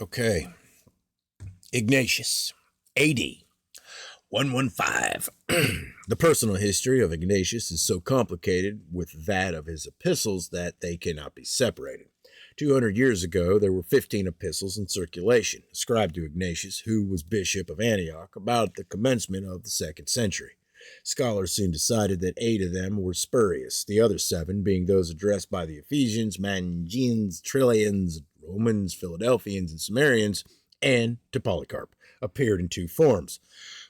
Okay. Ignatius, AD 115. The personal history of Ignatius is so complicated with that of his epistles that they cannot be separated. 200 years ago, there were 15 epistles in circulation, ascribed to Ignatius, who was bishop of Antioch, about the commencement of the 2nd century. Scholars soon decided that 8 of them were spurious, the other 7 being those addressed by the Ephesians, Magians, Trillians, Romans, Philadelphians, and Samaritans, and to Polycarp, appeared in 2 forms,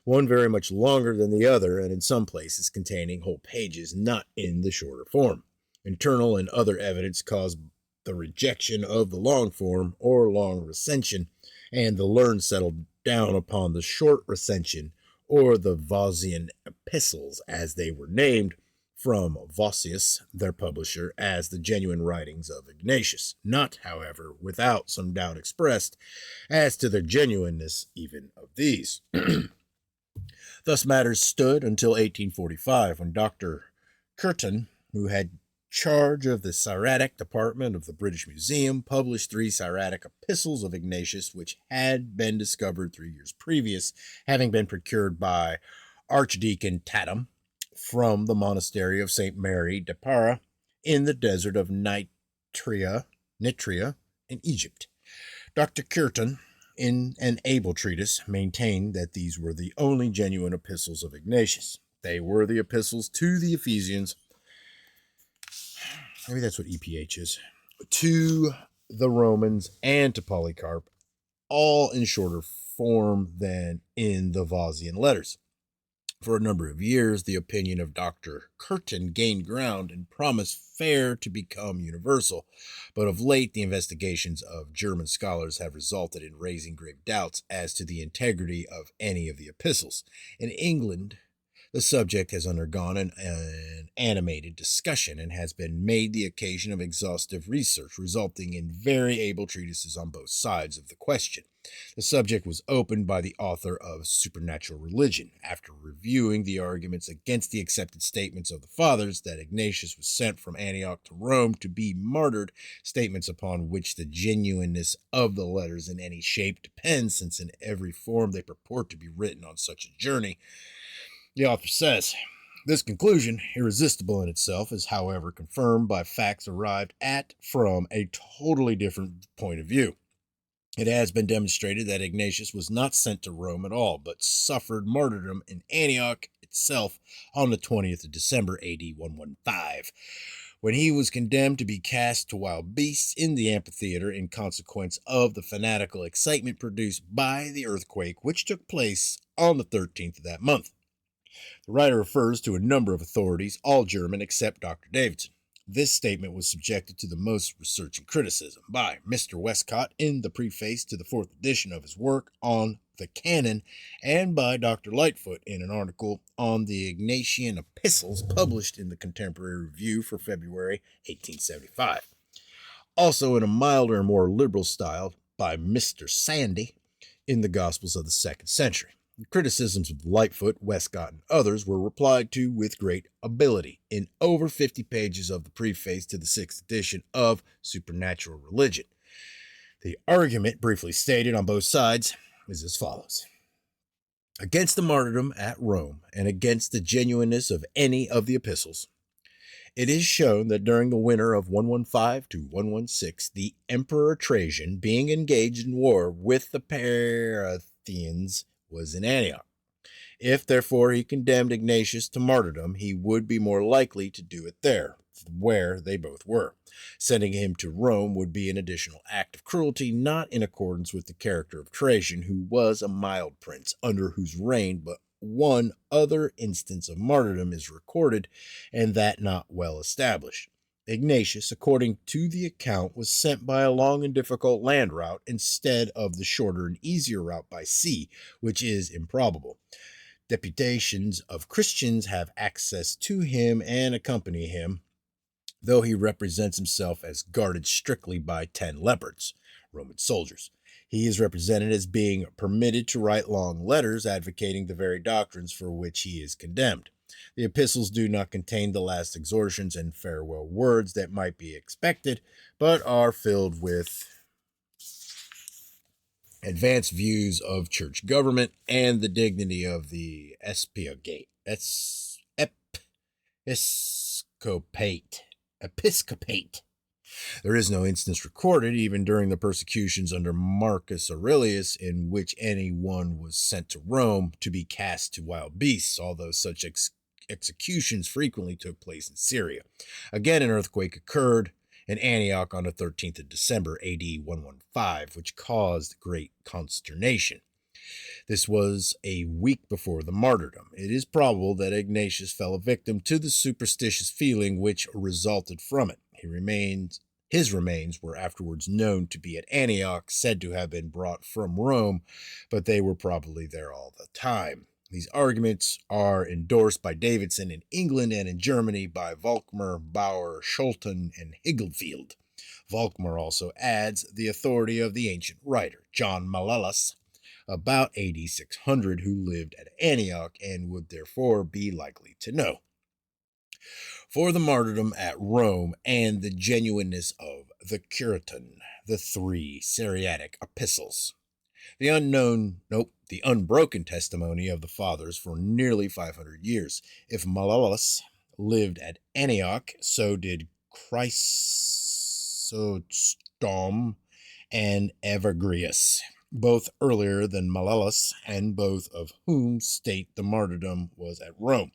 one very much longer than the other, and in some places containing whole pages not in the shorter form. Internal and other evidence caused the rejection of the long form or long recension, and the learned settled down upon the short recension, or the Vossian epistles, as they were named, from Vossius, their publisher, as the genuine writings of Ignatius, not, however, without some doubt expressed as to the genuineness even of these. Thus matters stood until 1845, when Dr. Curtin, who had charge of the Syratic department of the British Museum, published 3 Syratic epistles of Ignatius, which had been discovered 3 years previous, having been procured by Archdeacon Tatham from the monastery of St. Mary de Para in the desert of Nitria in Egypt. Dr. Curtin, in an able treatise, maintained that these were the only genuine epistles of Ignatius. They were the epistles to the Ephesians, maybe that's what EPH is, to the Romans, and to Polycarp, all in shorter form than in the Vossian letters. For a number of years, the opinion of Dr. Curtin gained ground and promised fair to become universal, but of late the investigations of German scholars have resulted in raising grave doubts as to the integrity of any of the epistles. In England, the subject has undergone an animated discussion and has been made the occasion of exhaustive research, resulting in very able treatises on both sides of the question. The subject was opened by the author of Supernatural Religion, after reviewing the arguments against the accepted statements of the Fathers that Ignatius was sent from Antioch to Rome to be martyred, statements upon which the genuineness of the letters in any shape depends, since in every form they purport to be written on such a journey. The author says, this conclusion, irresistible in itself, is however confirmed by facts arrived at from a totally different point of view. It has been demonstrated that Ignatius was not sent to Rome at all, but suffered martyrdom in Antioch itself on the 20th of December, AD 115, when he was condemned to be cast to wild beasts in the amphitheater in consequence of the fanatical excitement produced by the earthquake, which took place on the 13th of that month. The writer refers to a number of authorities, all German except Dr. Davidson. This statement was subjected to the most research and criticism by Mr. Westcott in the preface to the 4th edition of his work on the canon, and by Dr. Lightfoot in an article on the Ignatian epistles published in the Contemporary Review for February 1875. Also in a milder and more liberal style by Mr. Sandy in the Gospels of the 2nd century. The criticisms of Lightfoot, Westcott, and others were replied to with great ability in over 50 pages of the preface to the 6th edition of Supernatural Religion. The argument, briefly stated on both sides, is as follows. Against the martyrdom at Rome and against the genuineness of any of the epistles, it is shown that during the winter of 115 to 116, the Emperor Trajan, being engaged in war with the Parthians, was in Antioch. If, therefore, he condemned Ignatius to martyrdom, he would be more likely to do it there, where they both were. Sending him to Rome would be an additional act of cruelty, not in accordance with the character of Trajan, who was a mild prince, under whose reign but one other instance of martyrdom is recorded, and that not well established. Ignatius, according to the account, was sent by a long and difficult land route instead of the shorter and easier route by sea, which is improbable. Deputations of Christians have access to him and accompany him, though he represents himself as guarded strictly by 10 leopards, Roman soldiers. He is represented as being permitted to write long letters advocating the very doctrines for which he is condemned. The epistles do not contain the last exhortations and farewell words that might be expected, but are filled with advanced views of church government, and the dignity of the episcopate. There is no instance recorded, even during the persecutions under Marcus Aurelius, in which anyone was sent to Rome to be cast to wild beasts, although such executions frequently took place in Syria. Again, an earthquake occurred in Antioch on the 13th of December, AD 115, which caused great consternation. This was a week before the martyrdom. It is probable that Ignatius fell a victim to the superstitious feeling which resulted from it. His remains were afterwards known to be at Antioch, said to have been brought from Rome, but they were probably there all the time. These arguments are endorsed by Davidson in England and in Germany by Volkmar, Bauer, Scholten, and Higelfield. Volkmar also adds the authority of the ancient writer, John Malalas, about AD 600, who lived at Antioch and would therefore be likely to know. For the martyrdom at Rome and the genuineness of the Curitan, the three Syriac epistles. The unbroken testimony of the fathers for nearly 500 years. If Malalas lived at Antioch, so did Chrysostom and Evagrius, both earlier than Malalas, and both of whom state the martyrdom was at Rome.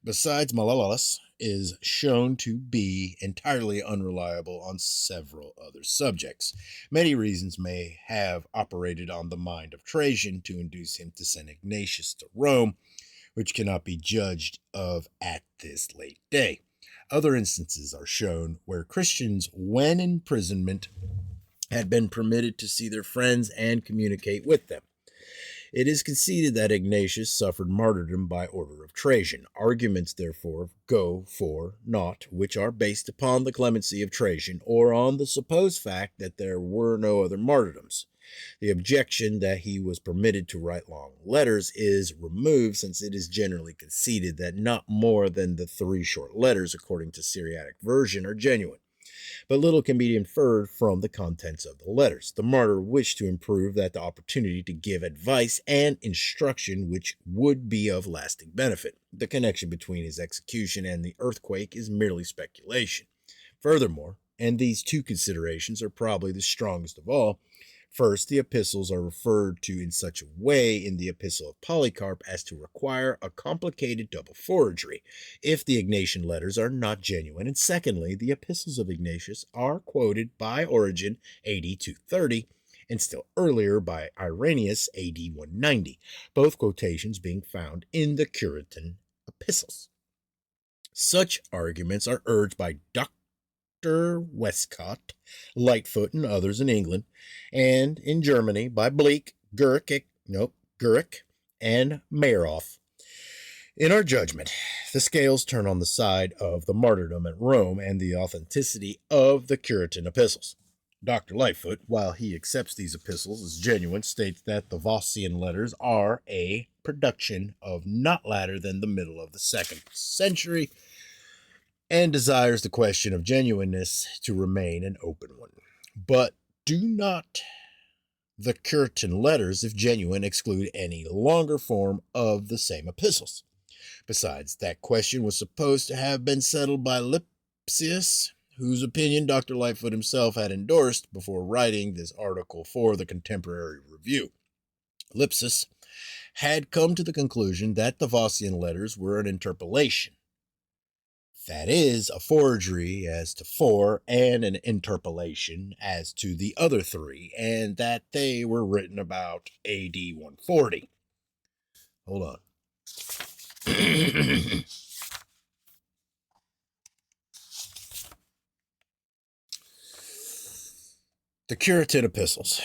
Besides, Malalas is shown to be entirely unreliable on several other subjects. Many reasons may have operated on the mind of Trajan to induce him to send Ignatius to Rome, which cannot be judged of at this late day. Other instances are shown where Christians, when in imprisonment, had been permitted to see their friends and communicate with them. It is conceded that Ignatius suffered martyrdom by order of Trajan. Arguments, therefore, go for naught which are based upon the clemency of Trajan or on the supposed fact that there were no other martyrdoms. The objection that he was permitted to write long letters is removed, since it is generally conceded that not more than the 3 short letters, according to Syriac version, are genuine. But little can be inferred from the contents of the letters. The martyr wished to improve that the opportunity to give advice and instruction which would be of lasting benefit. The connection between his execution and the earthquake is merely speculation. Furthermore, and these two considerations are probably the strongest of all, first, the epistles are referred to in such a way in the epistle of Polycarp as to require a complicated double forgery, if the Ignatian letters are not genuine, and secondly, the epistles of Ignatius are quoted by Origen, AD 230, and still earlier by Irenaeus, AD 190, both quotations being found in the Curitan epistles. Such arguments are urged by Dr. Westcott, Lightfoot, and others in England, and in Germany by Bleek, Gurik, and Meyerhoff. In our judgment, the scales turn on the side of the martyrdom at Rome and the authenticity of the Curitan epistles. Dr. Lightfoot, while he accepts these epistles as genuine, states that the Vossian letters are a production of not latter than the middle of the 2nd century, and desires the question of genuineness to remain an open one. But do not the Curitan letters, if genuine, exclude any longer form of the same epistles? Besides, that question was supposed to have been settled by Lipsius, whose opinion Dr. Lightfoot himself had endorsed before writing this article for the Contemporary Review. Lipsius had come to the conclusion that the Vossian letters were an interpolation, that is, a forgery as to 4 and an interpolation as to the other 3, and that they were written about AD 140. Hold on. The Curitan epistles.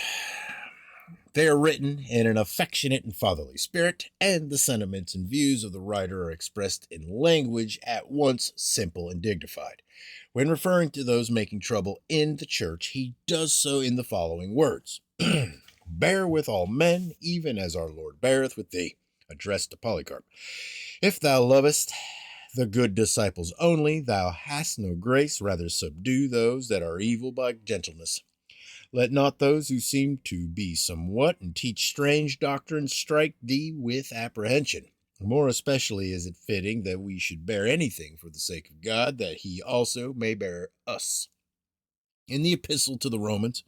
They are written in an affectionate and fatherly spirit, and the sentiments and views of the writer are expressed in language at once simple and dignified. When referring to those making trouble in the church, he does so in the following words. Bear with all men, even as our Lord beareth with thee, addressed to Polycarp. If thou lovest the good disciples only, thou hast no grace, rather subdue those that are evil by gentleness. Let not those who seem to be somewhat and teach strange doctrines strike thee with apprehension. More especially is it fitting that we should bear anything for the sake of God, that he also may bear us. In the epistle to the Romans,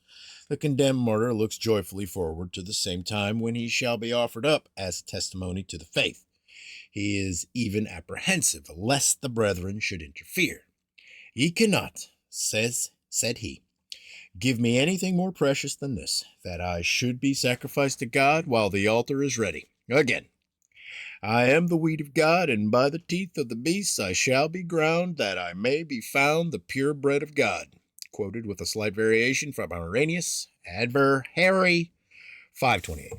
the condemned martyr looks joyfully forward to the same time when he shall be offered up as testimony to the faith. He is even apprehensive lest the brethren should interfere. Ye cannot, said he, give me anything more precious than this, that I should be sacrificed to God while the altar is ready. Again, I am the wheat of God, and by the teeth of the beasts I shall be ground, that I may be found the pure bread of God. Quoted with a slight variation from Irenaeus, Adver Harry 528.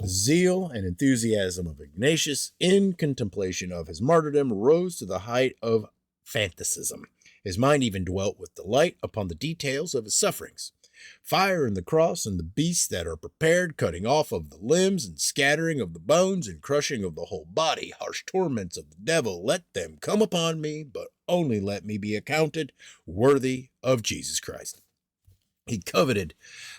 The zeal and enthusiasm of Ignatius in contemplation of his martyrdom rose to the height of fanaticism. His mind even dwelt with delight upon the details of his sufferings. Fire and the cross and the beasts that are prepared, cutting off of the limbs and scattering of the bones and crushing of the whole body, harsh torments of the devil, let them come upon me, but only let me be accounted worthy of Jesus Christ. He coveted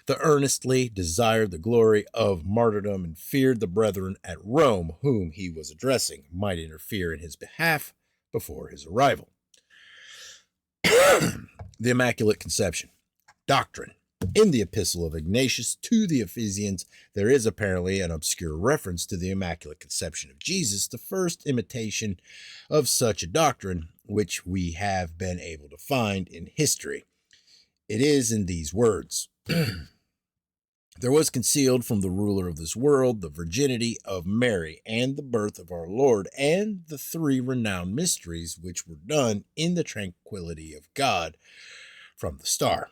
the earnestly desired the glory of martyrdom and feared the brethren at Rome, whom he was addressing, might interfere in his behalf before his arrival. The Immaculate Conception. Doctrine. In the epistle of Ignatius to the Ephesians, there is apparently an obscure reference to the Immaculate Conception of Jesus, the first imitation of such a doctrine which we have been able to find in history. It is in these words. There was concealed from the ruler of this world the virginity of Mary and the birth of our Lord and the three renowned mysteries which were done in the tranquility of God from the star.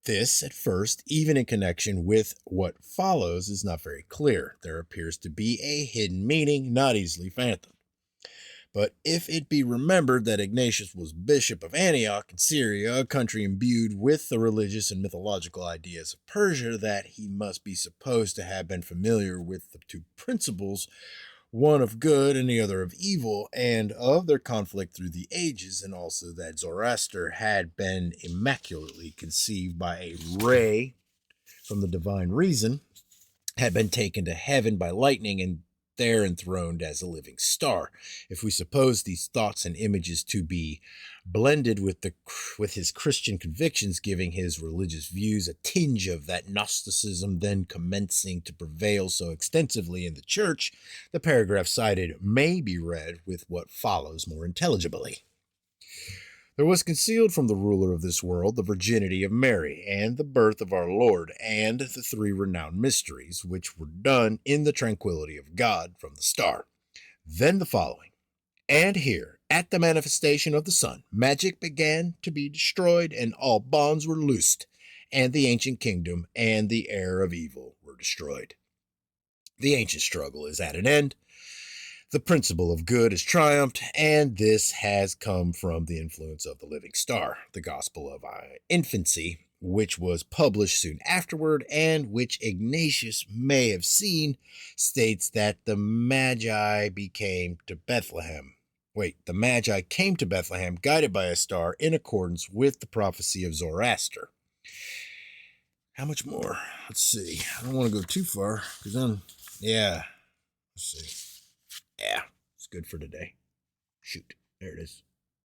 This, at first, even in connection with what follows, is not very clear. There appears to be a hidden meaning not easily fathomed. But if it be remembered that Ignatius was bishop of Antioch in Syria, a country imbued with the religious and mythological ideas of Persia, that he must be supposed to have been familiar with the two principles, one of good and the other of evil, and of their conflict through the ages, and also that Zoroaster had been immaculately conceived by a ray from the divine reason, had been taken to heaven by lightning, and there enthroned as a living star. If we suppose these thoughts and images to be blended with his Christian convictions, giving his religious views a tinge of that Gnosticism then commencing to prevail so extensively in the church, the paragraph cited may be read with what follows more intelligibly. There was concealed from the ruler of this world the virginity of Mary, and the birth of our Lord, and the three renowned mysteries, which were done in the tranquility of God from the star. Then the following. And here, at the manifestation of the sun, magic began to be destroyed, and all bonds were loosed, and the ancient kingdom and the heir of evil were destroyed. The ancient struggle is at an end. The principle of good has triumphed, and this has come from the influence of the living star, the Gospel of Infancy, which was published soon afterward, and which Ignatius may have seen, states that the Magi came to Bethlehem guided by a star in accordance with the prophecy of Zoroaster. How much more? Let's see. I don't want to go too far, because then, let's see. Yeah, it's good for today. Shoot, there it is.